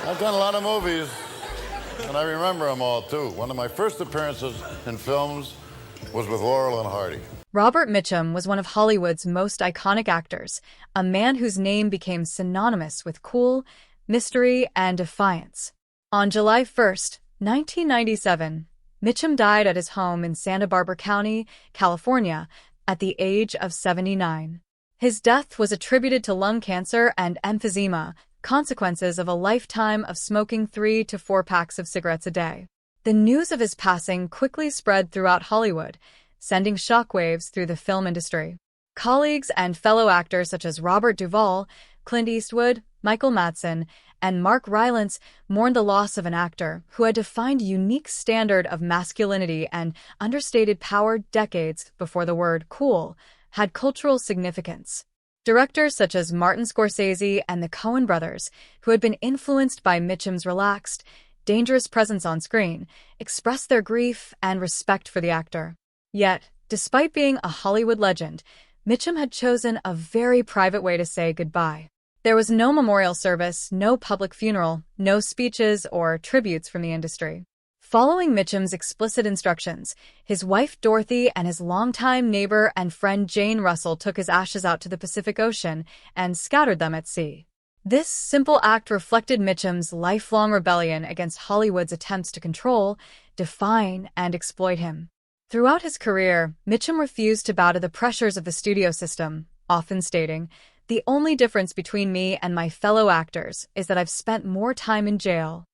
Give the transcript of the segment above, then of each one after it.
I've done a lot of movies, and I remember them all, too. One of my first appearances in films was with Laurel and Hardy. Robert Mitchum was one of Hollywood's most iconic actors, a man whose name became synonymous with cool, mystery, and defiance. On July 1st, 1997, Mitchum died at his home in Santa Barbara County, California, at the age of 79. His death was attributed to lung cancer and emphysema, consequences of a lifetime of smoking 3 to 4 packs of cigarettes a day. The news of his passing quickly spread throughout Hollywood, sending shockwaves through the film industry. Colleagues and fellow actors such as Robert Duvall, Clint Eastwood, Michael Madsen, and Mark Rylance mourned the loss of an actor who had defined a unique standard of masculinity and understated power decades before the word cool had cultural significance. Directors such as Martin Scorsese and the Coen brothers, who had been influenced by Mitchum's relaxed, dangerous presence on screen, expressed their grief and respect for the actor. Yet, despite being a Hollywood legend, Mitchum had chosen a very private way to say goodbye. There was no memorial service, no public funeral, no speeches or tributes from the industry. Following Mitchum's explicit instructions, his wife Dorothy and his longtime neighbor and friend Jane Russell took his ashes out to the Pacific Ocean and scattered them at sea. This simple act reflected Mitchum's lifelong rebellion against Hollywood's attempts to control, define, and exploit him. Throughout his career, Mitchum refused to bow to the pressures of the studio system, often stating, "The only difference between me and my fellow actors is that I've spent more time in jail."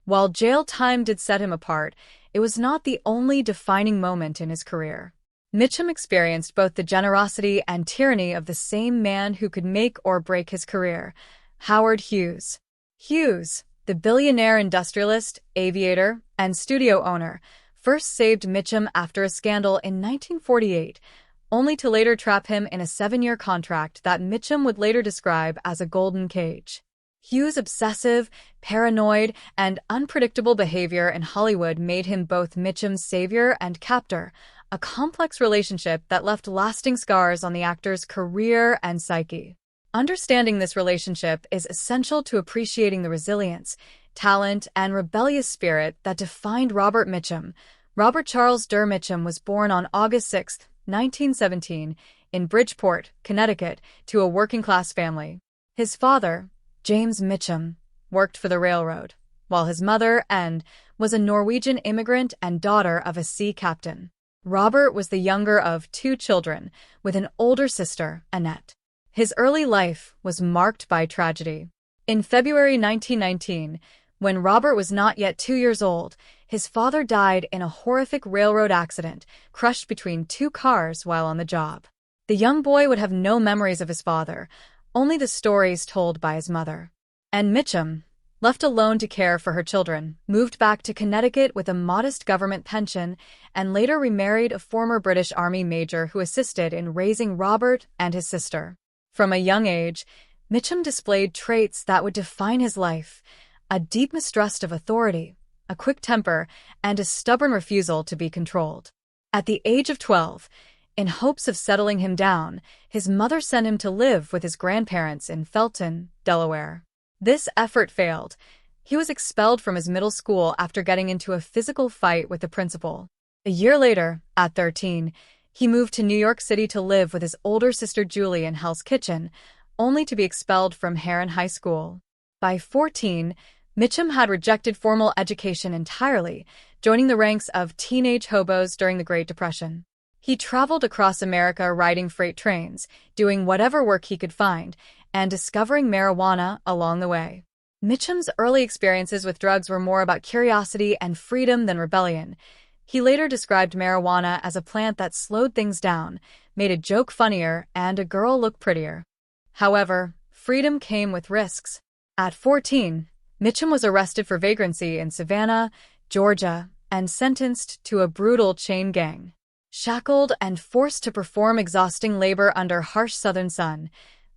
While jail time did set him apart, it was not the only defining moment in his career. Mitchum experienced both the generosity and tyranny of the same man who could make or break his career, Howard Hughes. Hughes, the billionaire industrialist, aviator, and studio owner, first saved Mitchum after a scandal in 1948, only to later trap him in a 7-year contract that Mitchum would later describe as a golden cage. Hughes' obsessive, paranoid, and unpredictable behavior in Hollywood made him both Mitchum's savior and captor, a complex relationship that left lasting scars on the actor's career and psyche. Understanding this relationship is essential to appreciating the resilience, talent, and rebellious spirit that defined Robert Mitchum. Robert Charles Durr Mitchum was born on August 6, 1917, in Bridgeport, Connecticut, to a working-class family. His father, James Mitchum, worked for the railroad, while his mother, Anne, was a Norwegian immigrant and daughter of a sea captain. Robert was the younger of 2 children, with an older sister, Annette. His early life was marked by tragedy. In February 1919, when Robert was not yet 2 years old, his father died in a horrific railroad accident, crushed between 2 cars while on the job. The young boy would have no memories of his father, only the stories told by his mother. And Mitchum, left alone to care for her children, moved back to Connecticut with a modest government pension and later remarried a former British Army major who assisted in raising Robert and his sister. From a young age, Mitchum displayed traits that would define his life: a deep mistrust of authority, a quick temper, and a stubborn refusal to be controlled. At the age of 12, in hopes of settling him down, his mother sent him to live with his grandparents in Felton, Delaware. This effort failed. He was expelled from his middle school after getting into a physical fight with the principal. A year later, at 13, he moved to New York City to live with his older sister Julie in Hell's Kitchen, only to be expelled from Heron High School. By 14, Mitchum had rejected formal education entirely, joining the ranks of teenage hobos during the Great Depression. He traveled across America riding freight trains, doing whatever work he could find, and discovering marijuana along the way. Mitchum's early experiences with drugs were more about curiosity and freedom than rebellion. He later described marijuana as a plant that slowed things down, made a joke funnier, and a girl look prettier. However, freedom came with risks. At 14, Mitchum was arrested for vagrancy in Savannah, Georgia, and sentenced to a brutal chain gang. Shackled and forced to perform exhausting labor under harsh southern sun,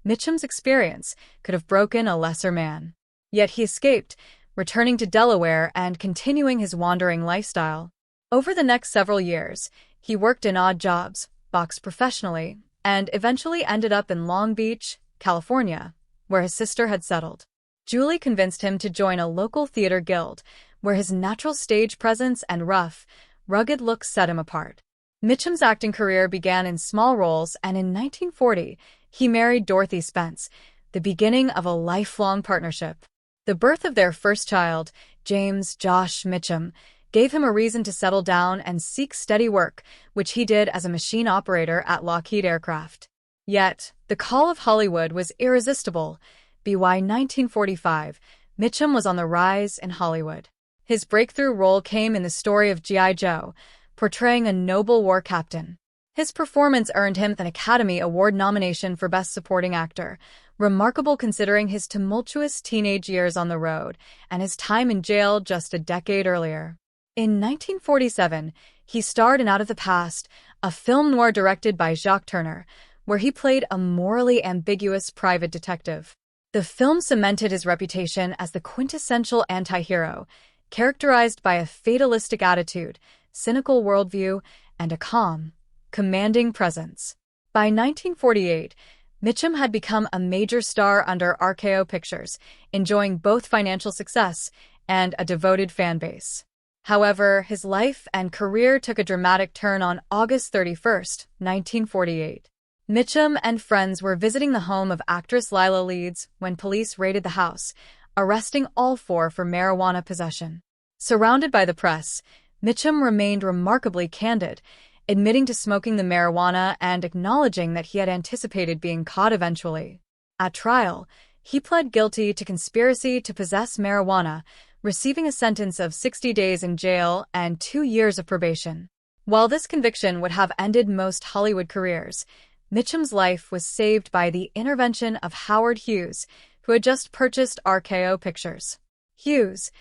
Mitchum's experience could have broken a lesser man. Yet he escaped, returning to Delaware and continuing his wandering lifestyle. Over the next several years, he worked in odd jobs, boxed professionally, and eventually ended up in Long Beach, California, where his sister had settled. Julie convinced him to join a local theater guild, where his natural stage presence and rough, rugged look set him apart. Mitchum's acting career began in small roles, and in 1940, he married Dorothy Spence, the beginning of a lifelong partnership. The birth of their first child, James Josh Mitchum, gave him a reason to settle down and seek steady work, which he did as a machine operator at Lockheed Aircraft. Yet, the call of Hollywood was irresistible. By 1945, Mitchum was on the rise in Hollywood. His breakthrough role came in the story of G.I. Joe, portraying a noble war captain. His performance earned him an Academy Award nomination for Best Supporting Actor, remarkable considering his tumultuous teenage years on the road and his time in jail just a decade earlier. In 1947, he starred in Out of the Past, a film noir directed by Jacques Tourneur, where he played a morally ambiguous private detective. The film cemented his reputation as the quintessential anti-hero, characterized by a fatalistic attitude, cynical worldview, and a calm, commanding presence. By 1948, Mitchum had become a major star under RKO Pictures, enjoying both financial success and a devoted fan base. However, his life and career took a dramatic turn on August 31, 1948. Mitchum and friends were visiting the home of actress Lila Leeds when police raided the house, arresting all four for marijuana possession. Surrounded by the press, Mitchum remained remarkably candid, admitting to smoking the marijuana and acknowledging that he had anticipated being caught eventually. At trial, he pled guilty to conspiracy to possess marijuana, receiving a sentence of 60 days in jail and 2 years of probation. While this conviction would have ended most Hollywood careers, Mitchum's life was saved by the intervention of Howard Hughes, who had just purchased RKO Pictures. Hughes,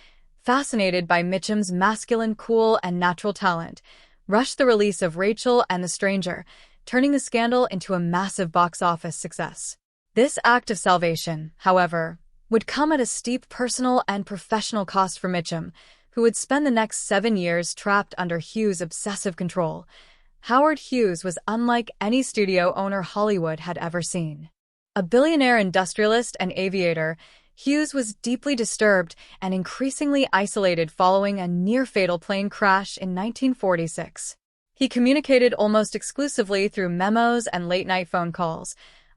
fascinated by Mitchum's masculine, cool, and natural talent, rushed the release of Rachel and the Stranger, turning the scandal into a massive box office success. This act of salvation, however, would come at a steep personal and professional cost for Mitchum, who would spend the next 7 years trapped under Hughes' obsessive control. Howard Hughes was unlike any studio owner Hollywood had ever seen. A billionaire industrialist and aviator, Hughes was deeply disturbed and increasingly isolated following a near-fatal plane crash in 1946. He communicated almost exclusively through memos and late-night phone calls,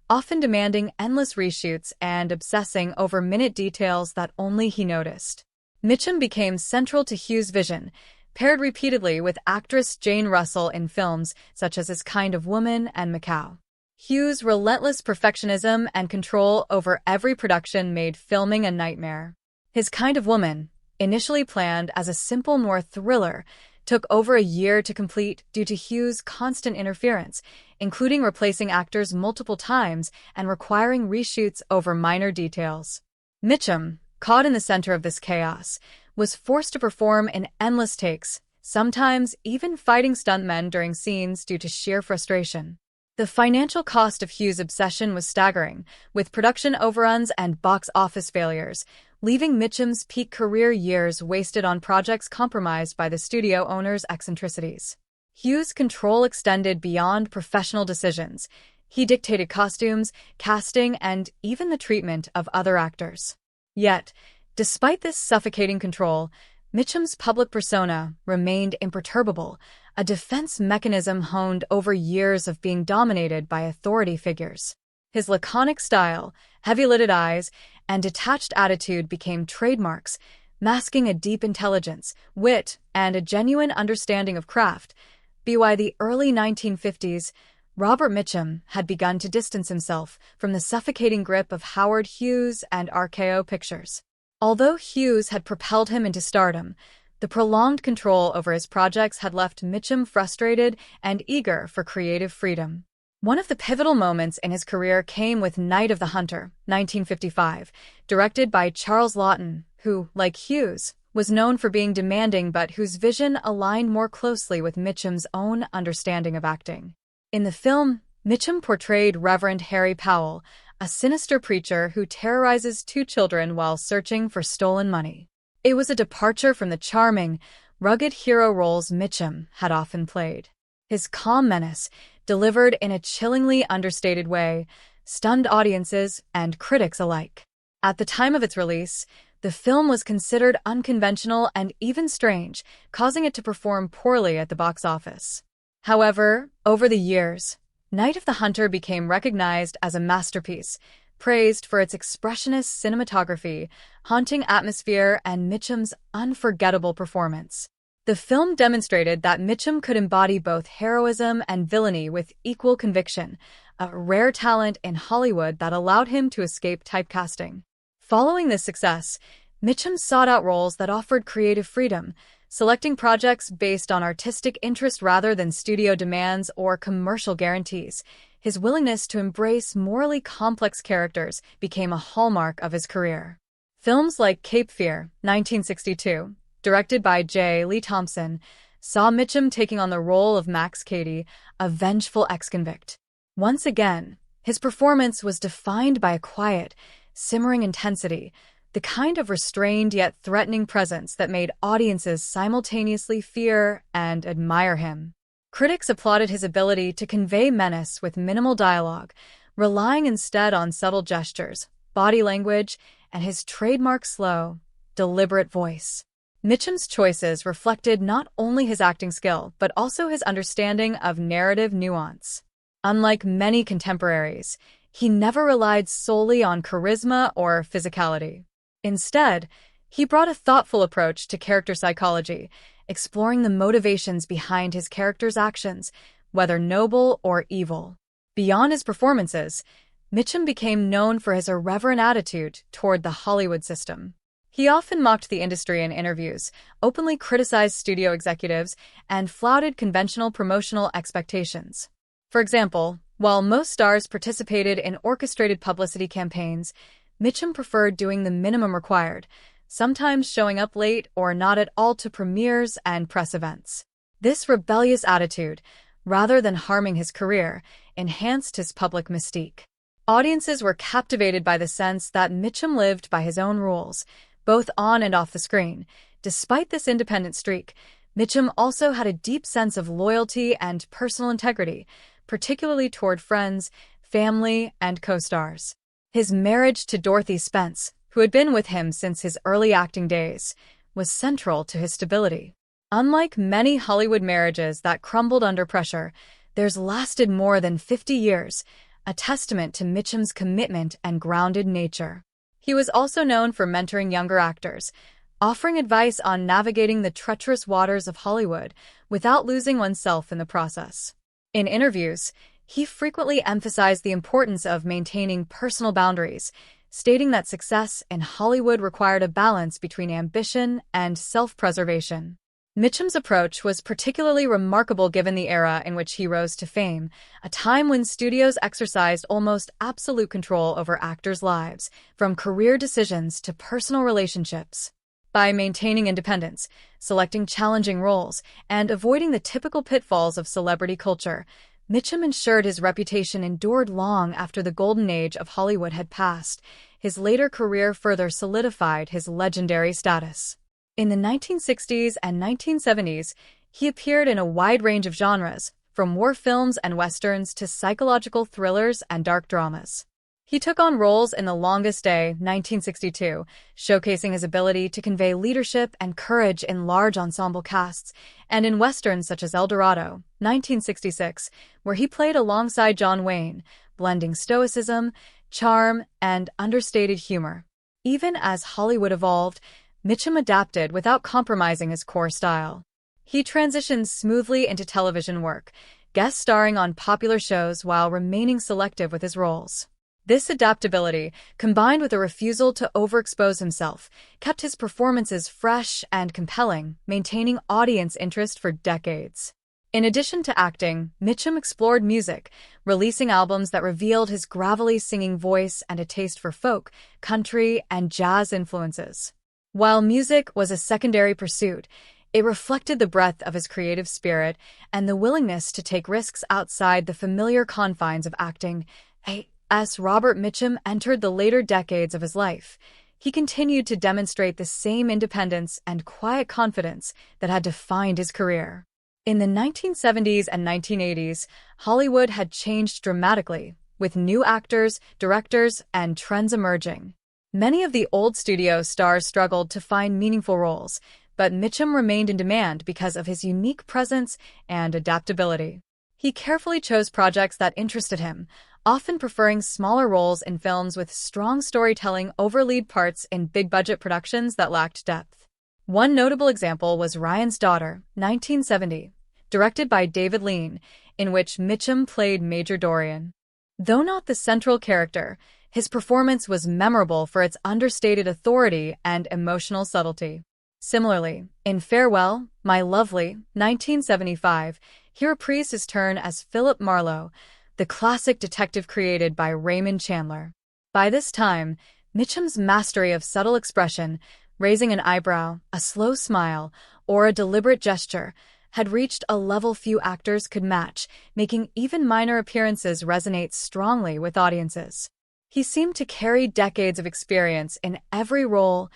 often demanding endless reshoots and obsessing over minute details that only he noticed. Mitchum became central to Hughes' vision, paired repeatedly with actress Jane Russell in films such as His Kind of Woman and Macau. Hughes' relentless perfectionism and control over every production made filming a nightmare. His Kind of Woman, initially planned as a simple noir thriller, took over a year to complete due to Hughes' constant interference, including replacing actors multiple times and requiring reshoots over minor details. Mitchum, caught in the center of this chaos, was forced to perform in endless takes, sometimes even fighting stuntmen during scenes due to sheer frustration. The financial cost of Hughes' obsession was staggering, with production overruns and box office failures, leaving Mitchum's peak career years wasted on projects compromised by the studio owner's eccentricities. Hughes' control extended beyond professional decisions. He dictated costumes, casting, and even the treatment of other actors. Yet, despite this suffocating control, Mitchum's public persona remained imperturbable, a defense mechanism honed over years of being dominated by authority figures. His laconic style, heavy-lidded eyes, and detached attitude became trademarks, masking a deep intelligence, wit, and a genuine understanding of craft. By the early 1950s, Robert Mitchum had begun to distance himself from the suffocating grip of Howard Hughes and RKO Pictures. Although Hughes had propelled him into stardom, the prolonged control over his projects had left Mitchum frustrated and eager for creative freedom. One of the pivotal moments in his career came with Night of the Hunter, 1955, directed by Charles Laughton, who, like Hughes, was known for being demanding but whose vision aligned more closely with Mitchum's own understanding of acting. In the film, Mitchum portrayed Reverend Harry Powell, a sinister preacher who terrorizes 2 children while searching for stolen money. It was a departure from the charming, rugged hero roles Mitchum had often played. His calm menace, delivered in a chillingly understated way, stunned audiences and critics alike. At the time of its release, the film was considered unconventional and even strange, causing it to perform poorly at the box office. However, over the years, Night of the Hunter became recognized as a masterpiece, praised for its expressionist cinematography, haunting atmosphere, and Mitchum's unforgettable performance. The film demonstrated that Mitchum could embody both heroism and villainy with equal conviction, a rare talent in Hollywood that allowed him to escape typecasting. Following this success, Mitchum sought out roles that offered creative freedom, selecting projects based on artistic interest rather than studio demands or commercial guarantees. His willingness to embrace morally complex characters became a hallmark of his career. Films like Cape Fear, 1962, directed by J. Lee Thompson, saw Mitchum taking on the role of Max Cady, a vengeful ex-convict. Once again, his performance was defined by a quiet, simmering intensity, the kind of restrained yet threatening presence that made audiences simultaneously fear and admire him. Critics applauded his ability to convey menace with minimal dialogue, relying instead on subtle gestures, body language, and his trademark slow, deliberate voice. Mitchum's choices reflected not only his acting skill, but also his understanding of narrative nuance. Unlike many contemporaries, he never relied solely on charisma or physicality. Instead, he brought a thoughtful approach to character psychology, exploring the motivations behind his characters' actions, whether noble or evil. Beyond his performances, Mitchum became known for his irreverent attitude toward the Hollywood system. He often mocked the industry in interviews, openly criticized studio executives, and flouted conventional promotional expectations. For example, while most stars participated in orchestrated publicity campaigns, Mitchum preferred doing the minimum required, sometimes showing up late or not at all to premieres and press events. This rebellious attitude, rather than harming his career, enhanced his public mystique. Audiences were captivated by the sense that Mitchum lived by his own rules, both on and off the screen. Despite this independent streak, Mitchum also had a deep sense of loyalty and personal integrity, particularly toward friends, family, and co-stars. His marriage to Dorothy Spence, who had been with him since his early acting days, was central to his stability. Unlike many Hollywood marriages that crumbled under pressure, theirs lasted more than 50 years, a testament to Mitchum's commitment and grounded nature. He was also known for mentoring younger actors, offering advice on navigating the treacherous waters of Hollywood without losing oneself in the process. In interviews, he frequently emphasized the importance of maintaining personal boundaries, stating that success in Hollywood required a balance between ambition and self-preservation. Mitchum's approach was particularly remarkable given the era in which he rose to fame, a time when studios exercised almost absolute control over actors' lives, from career decisions to personal relationships. By maintaining independence, selecting challenging roles, and avoiding the typical pitfalls of celebrity culture, Mitchum ensured his reputation endured long after the golden age of Hollywood had passed. His later career further solidified his legendary status. In the 1960s and 1970s, he appeared in a wide range of genres, from war films and westerns to psychological thrillers and dark dramas. He took on roles in The Longest Day, 1962, showcasing his ability to convey leadership and courage in large ensemble casts, and in westerns such as El Dorado, 1966, where he played alongside John Wayne, blending stoicism, charm, and understated humor. Even as Hollywood evolved, Mitchum adapted without compromising his core style. He transitioned smoothly into television work, guest starring on popular shows while remaining selective with his roles. This adaptability, combined with a refusal to overexpose himself, kept his performances fresh and compelling, maintaining audience interest for decades. In addition to acting, Mitchum explored music, releasing albums that revealed his gravelly singing voice and a taste for folk, country, and jazz influences. While music was a secondary pursuit, it reflected the breadth of his creative spirit and the willingness to take risks outside the familiar confines of acting. As Robert Mitchum entered the later decades of his life, he continued to demonstrate the same independence and quiet confidence that had defined his career. In the 1970s and 1980s, Hollywood had changed dramatically, with new actors, directors, and trends emerging. Many of the old studio stars struggled to find meaningful roles, but Mitchum remained in demand because of his unique presence and adaptability. He carefully chose projects that interested him, often preferring smaller roles in films with strong storytelling over lead parts in big-budget productions that lacked depth. One notable example was Ryan's Daughter, 1970, directed by David Lean, in which Mitchum played Major Dorian. Though not the central character, his performance was memorable for its understated authority and emotional subtlety. Similarly, in Farewell, My Lovely, 1975, he reprised his turn as Philip Marlowe, the classic detective created by Raymond Chandler. By this time, Mitchum's mastery of subtle expression, raising an eyebrow, a slow smile, or a deliberate gesture, had reached a level few actors could match, making even minor appearances resonate strongly with audiences. He seemed to carry decades of experience in every role,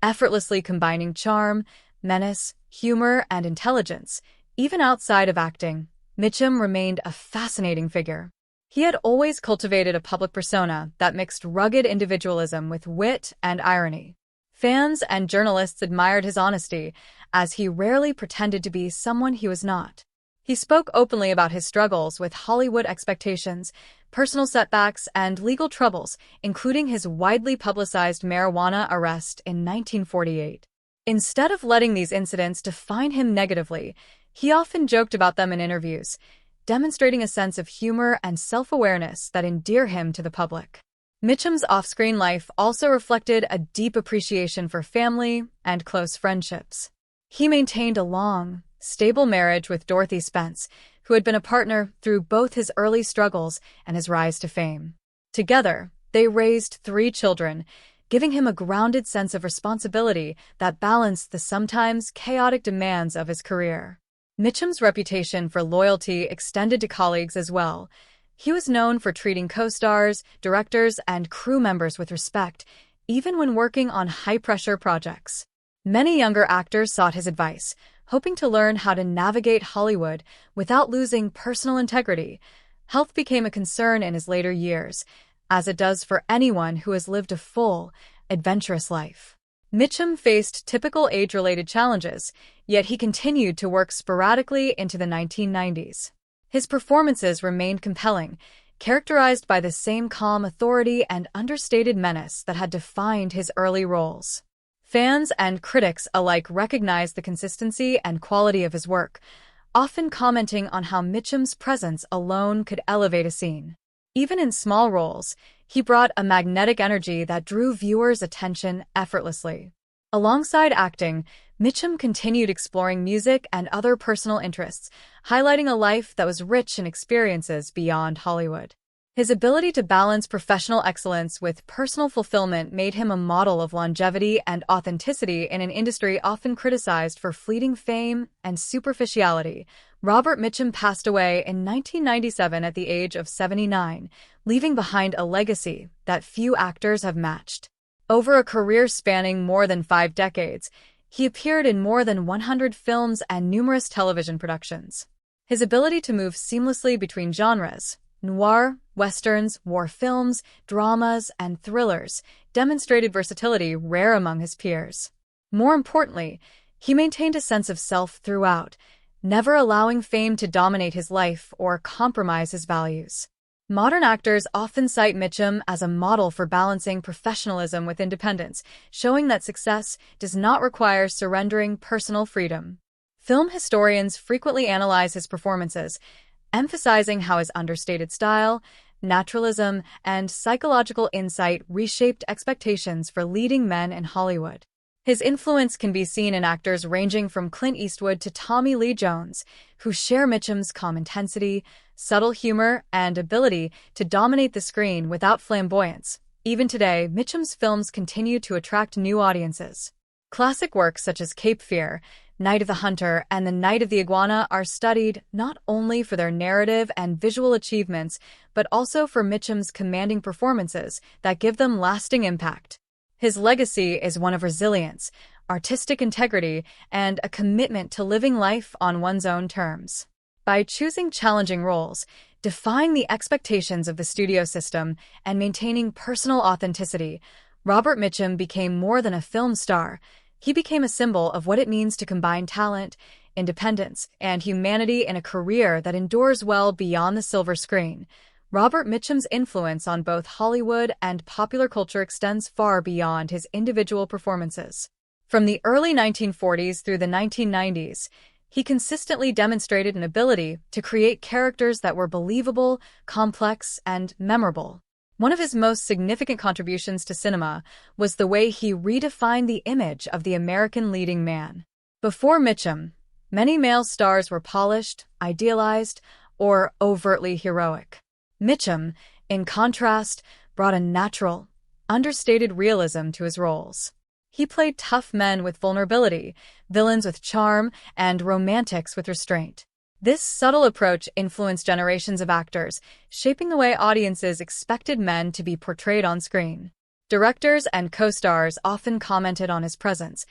effortlessly combining charm, menace, humor, and intelligence. Even outside of acting, Mitchum remained a fascinating figure. He had always cultivated a public persona that mixed rugged individualism with wit and irony. Fans and journalists admired his honesty, as he rarely pretended to be someone he was not. He spoke openly about his struggles with Hollywood expectations, personal setbacks, and legal troubles, including his widely publicized marijuana arrest in 1948. Instead of letting these incidents define him negatively, he often joked about them in interviews, demonstrating a sense of humor and self-awareness that endear him to the public. Mitchum's off-screen life also reflected a deep appreciation for family and close friendships. He maintained a long, stable marriage with Dorothy Spence, who had been a partner through both his early struggles and his rise to fame. Together, they raised 3 children, giving him a grounded sense of responsibility that balanced the sometimes chaotic demands of his career. Mitchum's reputation for loyalty extended to colleagues as well. He was known for treating co-stars, directors, and crew members with respect, even when working on high-pressure projects. Many younger actors sought his advice, hoping to learn how to navigate Hollywood without losing personal integrity. Health became a concern in his later years, as it does for anyone who has lived a full, adventurous life. Mitchum faced typical age-related challenges, yet he continued to work sporadically into the 1990s. His performances remained compelling, characterized by the same calm authority and understated menace that had defined his early roles. Fans and critics alike recognized the consistency and quality of his work, often commenting on how Mitchum's presence alone could elevate a scene. Even in small roles, he brought a magnetic energy that drew viewers' attention effortlessly. Alongside acting, Mitchum continued exploring music and other personal interests, highlighting a life that was rich in experiences beyond Hollywood. His ability to balance professional excellence with personal fulfillment made him a model of longevity and authenticity in an industry often criticized for fleeting fame and superficiality. Robert Mitchum passed away in 1997 at the age of 79, leaving behind a legacy that few actors have matched. Over a career spanning more than 5 decades, he appeared in more than 100 films and numerous television productions. His ability to move seamlessly between genres, noir, westerns, war films, dramas, and thrillers, demonstrated versatility rare among his peers. More importantly, he maintained a sense of self throughout, never allowing fame to dominate his life or compromise his values. Modern actors often cite Mitchum as a model for balancing professionalism with independence, showing that success does not require surrendering personal freedom. Film historians frequently analyze his performances, emphasizing how his understated style, naturalism, and psychological insight reshaped expectations for leading men in Hollywood. His influence can be seen in actors ranging from Clint Eastwood to Tommy Lee Jones, who share Mitchum's calm intensity, subtle humor, and ability to dominate the screen without flamboyance. Even today, Mitchum's films continue to attract new audiences. Classic works such as Cape Fear, Night of the Hunter, and The Night of the Iguana are studied not only for their narrative and visual achievements, but also for Mitchum's commanding performances that give them lasting impact. His legacy is one of resilience, artistic integrity, and a commitment to living life on one's own terms. By choosing challenging roles, defying the expectations of the studio system, and maintaining personal authenticity, Robert Mitchum became more than a film star. He became a symbol of what it means to combine talent, independence, and humanity in a career that endures well beyond the silver screen. Robert Mitchum's influence on both Hollywood and popular culture extends far beyond his individual performances. From the early 1940s through the 1990s, he consistently demonstrated an ability to create characters that were believable, complex, and memorable. One of his most significant contributions to cinema was the way he redefined the image of the American leading man. Before Mitchum, many male stars were polished, idealized, or overtly heroic. Mitchum, in contrast, brought a natural, understated realism to his roles. He played tough men with vulnerability, villains with charm, and romantics with restraint. This subtle approach influenced generations of actors, shaping the way audiences expected men to be portrayed on screen. Directors and co-stars often commented on his presence,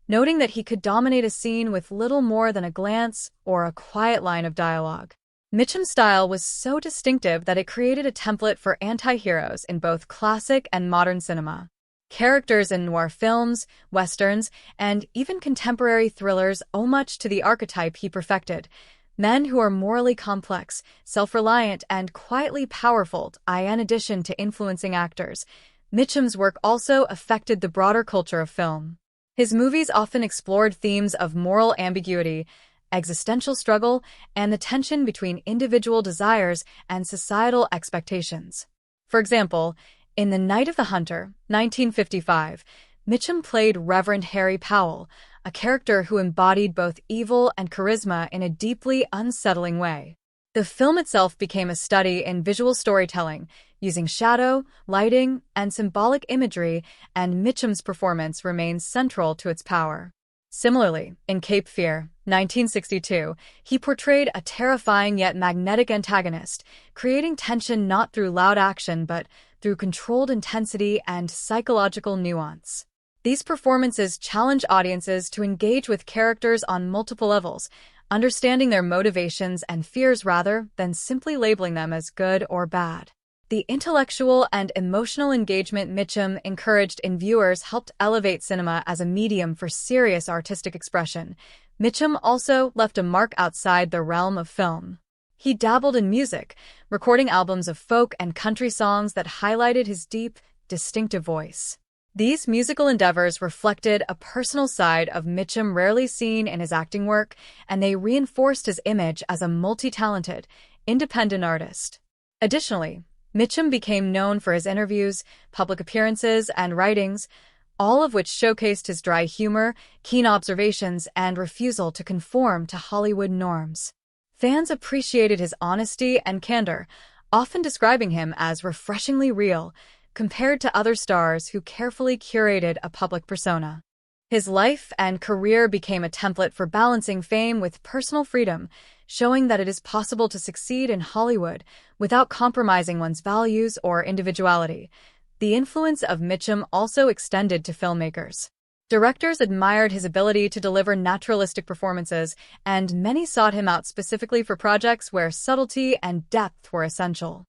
noting that he could dominate a scene with little more than a glance or a quiet line of dialogue. Mitchum's style was so distinctive that it created a template for anti-heroes in both classic and modern cinema. Characters in noir films, westerns, and even contemporary thrillers owe much to the archetype he perfected. Men who are morally complex, self-reliant, and quietly powerful, in addition to influencing actors. Mitchum's work also affected the broader culture of film. His movies often explored themes of moral ambiguity, existential struggle, and the tension between individual desires and societal expectations. For example, in The Night of the Hunter, 1955, Mitchum played Reverend Harry Powell, a character who embodied both evil and charisma in a deeply unsettling way. The film itself became a study in visual storytelling, using shadow, lighting, and symbolic imagery, and Mitchum's performance remains central to its power. Similarly, in Cape Fear, 1962, he portrayed a terrifying yet magnetic antagonist, creating tension not through loud action but through controlled intensity and psychological nuance. These performances challenge audiences to engage with characters on multiple levels, understanding their motivations and fears rather than simply labeling them as good or bad. The intellectual and emotional engagement Mitchum encouraged in viewers helped elevate cinema as a medium for serious artistic expression. Mitchum also left a mark outside the realm of film. He dabbled in music, recording albums of folk and country songs that highlighted his deep, distinctive voice. These musical endeavors reflected a personal side of Mitchum rarely seen in his acting work, and they reinforced his image as a multi-talented, independent artist. Additionally, Mitchum became known for his interviews, public appearances, and writings, all of which showcased his dry humor, keen observations, and refusal to conform to Hollywood norms. Fans appreciated his honesty and candor, often describing him as refreshingly real, compared to other stars who carefully curated a public persona. His life and career became a template for balancing fame with personal freedom, showing that it is possible to succeed in Hollywood without compromising one's values or individuality. The influence of Mitchum also extended to filmmakers. Directors admired his ability to deliver naturalistic performances, and many sought him out specifically for projects where subtlety and depth were essential.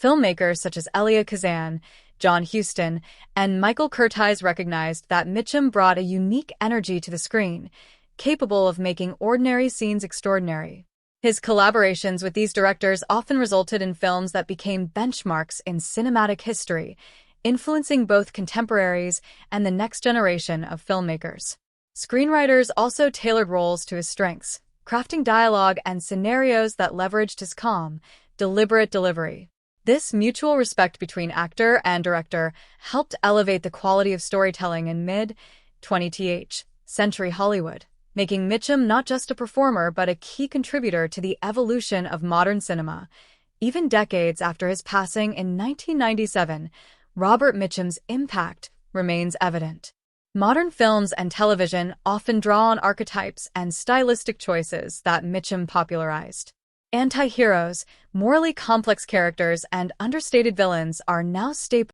Filmmakers such as Elia Kazan, John Huston, and Michael Curtiz recognized that Mitchum brought a unique energy to the screen, capable of making ordinary scenes extraordinary. His collaborations with these directors often resulted in films that became benchmarks in cinematic history, influencing both contemporaries and the next generation of filmmakers. Screenwriters also tailored roles to his strengths, crafting dialogue and scenarios that leveraged his calm, deliberate delivery. This mutual respect between actor and director helped elevate the quality of storytelling in mid-20th century Hollywood, making Mitchum not just a performer but a key contributor to the evolution of modern cinema. Even decades after his passing in 1997, Robert Mitchum's impact remains evident. Modern films and television often draw on archetypes and stylistic choices that Mitchum popularized. Anti-heroes, morally complex characters, and understated villains are now staples